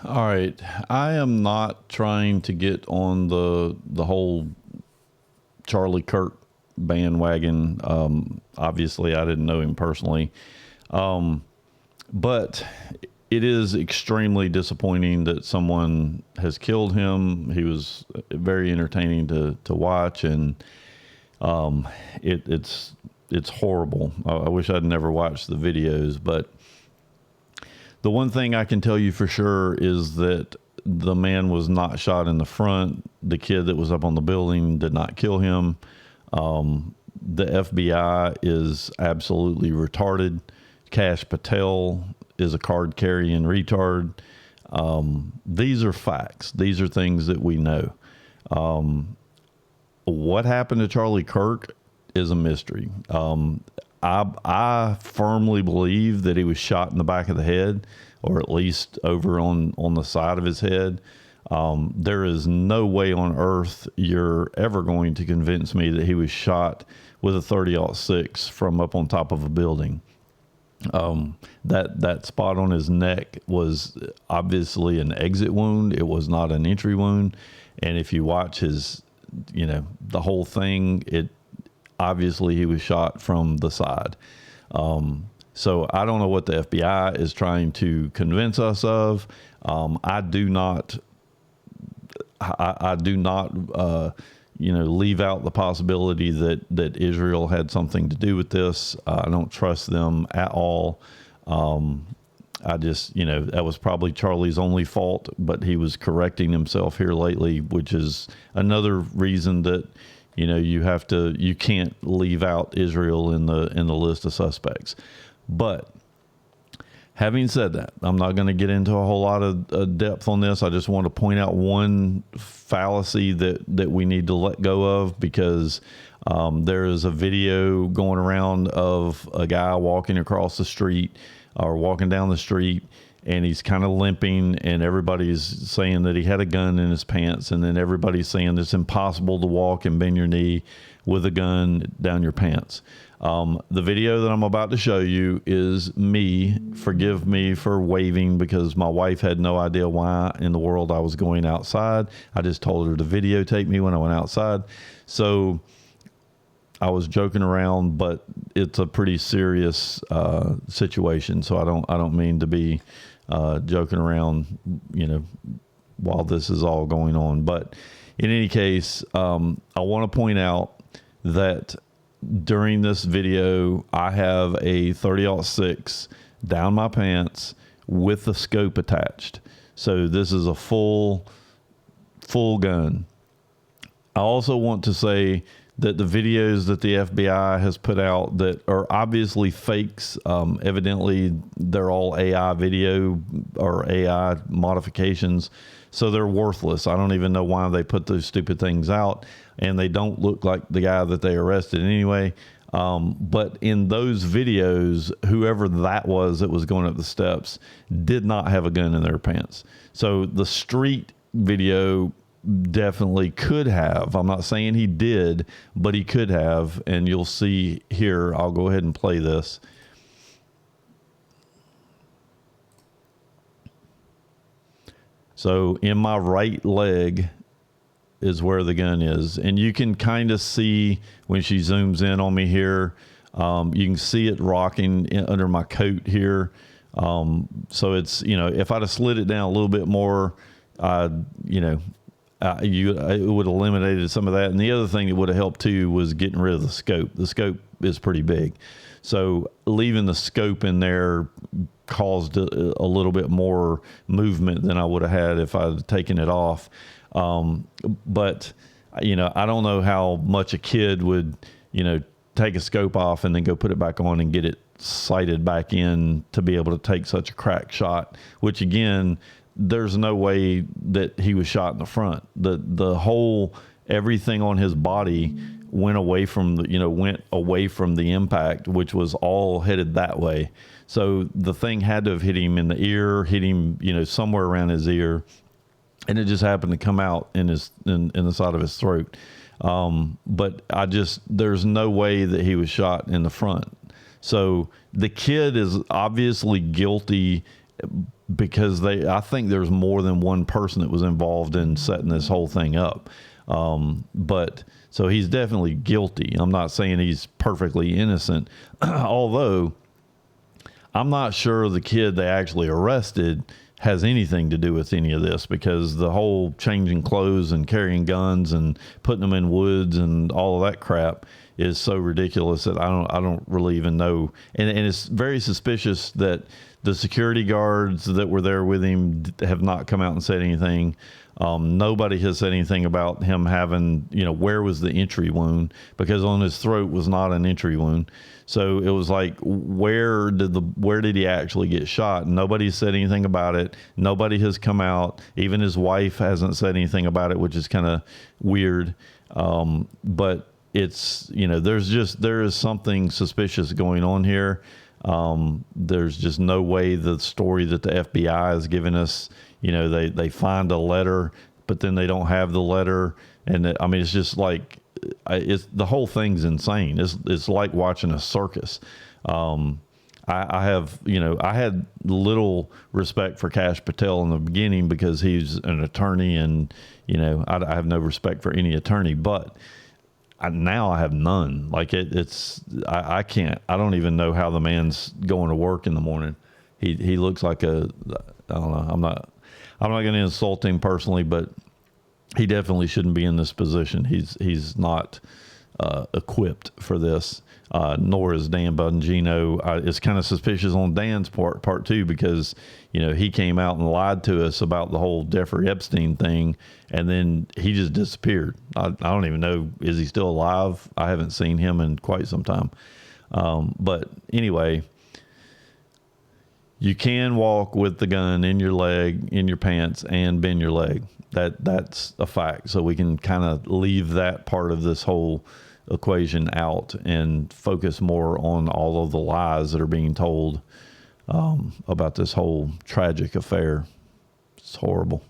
All right. I am not trying to get on the whole Charlie Kirk bandwagon. Obviously, I didn't know him personally, but it is extremely disappointing that someone has killed him. He was very entertaining to watch, and it's horrible. I wish I'd never watched the videos, but the one thing I can tell you for sure is that the man was not shot in the front. The kid that was up on the building did not kill him. The FBI is absolutely retarded. Cash Patel is a card carrying retard. These are facts. These are things that we know. What happened to Charlie Kirk is a mystery. I firmly believe that he was shot in the back of the head, or at least over on the side of his head. There is no way on earth you're ever going to convince me that he was shot with a 30-06 from up on top of a building. That spot on his neck was obviously an exit wound. It was not an entry wound. And if you watch his, the whole thing, obviously he was shot from the side. So I don't know what the FBI is trying to convince us of. I do not leave out the possibility that Israel had something to do with this. I don't trust them at all. I just, that was probably Charlie's only fault, but he was correcting himself here lately, which is another reason that, you can't leave out Israel in the list of suspects. But having said that, I'm not going to get into a whole lot of depth on this. I just want to point out one fallacy that we need to let go of, because there is a video going around of a guy walking across the street or walking down the street, and he's kind of limping, and everybody's saying that he had a gun in his pants, and then everybody's saying it's impossible to walk and bend your knee with a gun down your pants. The video that I'm about to show you is me. Forgive me for waving, because my wife had no idea why in the world I was going outside. I just told her to videotape me when I went outside. So I was joking around, but it's a pretty serious situation. So I don't mean to be joking around, while this is all going on. But in any case, I want to point out that during this video, I have a 30-06 down my pants with the scope attached. So this is a full gun. I also want to say that the videos that the FBI has put out that are obviously fakes, evidently they're all AI video or AI modifications, so they're worthless. I don't even know why they put those stupid things out, and they don't look like the guy that they arrested anyway. But in those videos, whoever that was going up the steps did not have a gun in their pants. So the street video definitely could have. I'm not saying he did, but he could have, and you'll see here. I'll go ahead and play this. So in my right leg is where the gun is, and you can kind of see when she zooms in on me here. You can see it rocking under my coat here. So it's, if I'd have slid it down a little bit more, it would have eliminated some of that. And the other thing that would have helped too was getting rid of the scope. The scope is pretty big. So leaving the scope in there caused a little bit more movement than I would have had if I'd taken it off. But I don't know how much a kid would, take a scope off and then go put it back on and get it sighted back in to be able to take such a crack shot, which again, there's no way that he was shot in the front. The whole, everything on his body went away from the impact, which was all headed that way. So the thing had to have hit him in the ear, hit him, somewhere around his ear, and it just happened to come out in the side of his throat. But there's no way that he was shot in the front. So the kid is obviously guilty because I think there's more than one person that was involved in setting this whole thing up. But so he's definitely guilty. I'm not saying he's perfectly innocent, although I'm not sure the kid they actually arrested has anything to do with any of this, because the whole changing clothes and carrying guns and putting them in woods and all of that crap is so ridiculous that I don't really even know. And it's very suspicious that the security guards that were there with him have not come out and said anything. Nobody has said anything about him having, where was the entry wound, because on his throat was not an entry wound. So it was like, where did he actually get shot? Nobody said anything about it. Nobody has come out. Even his wife hasn't said anything about it, which is kind of weird. But it's, there is something suspicious going on here. There's just no way the story that the FBI has given us, they find a letter, but then they don't have the letter. And it's just like, the whole thing's insane. It's like watching a circus. I had little respect for Kash Patel in the beginning because he's an attorney, and, I have no respect for any attorney, but now I have none. Like I can't, I don't even know how the man's going to work in the morning. He looks like I don't know. I'm not going to insult him personally, but he definitely shouldn't be in this position. He's not equipped for this, nor is Dan Bongino. It's kind of suspicious on Dan's part too, because he came out and lied to us about the whole Jeffrey Epstein thing, and then he just disappeared. I don't even know, is he still alive? I haven't seen him in quite some time. But anyway, you can walk with the gun in your leg, in your pants, and bend your leg. That's a fact. So we can kind of leave that part of this whole equation out and focus more on all of the lies that are being told about this whole tragic affair. It's horrible.